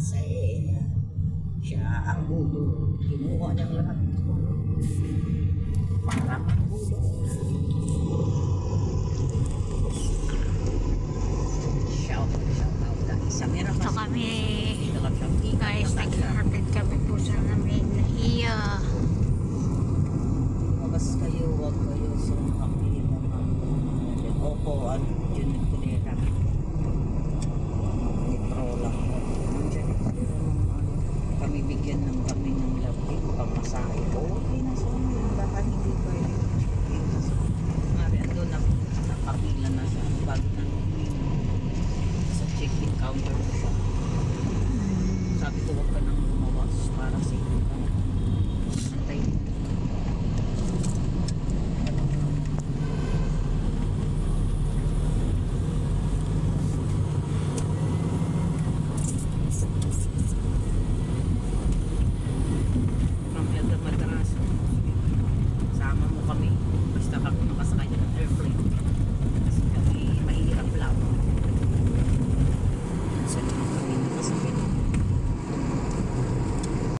kasi siya ang gulo. Kinuha niyang lahat para maggulo. Shout out dahil sa meron So kami, guys, guys, naghahatid kami po sa namin na iya. mabas kayo, huwag kayo sa nakapili ng mga opo, ano, yun yung kulera metro lang nandiyan kami bigyan ng kami ng labi pagmasahe okay na sa amin baka hindi pa yun mari ando na nakapila na sa bag na sa check-in counter na siya sabi ko huwag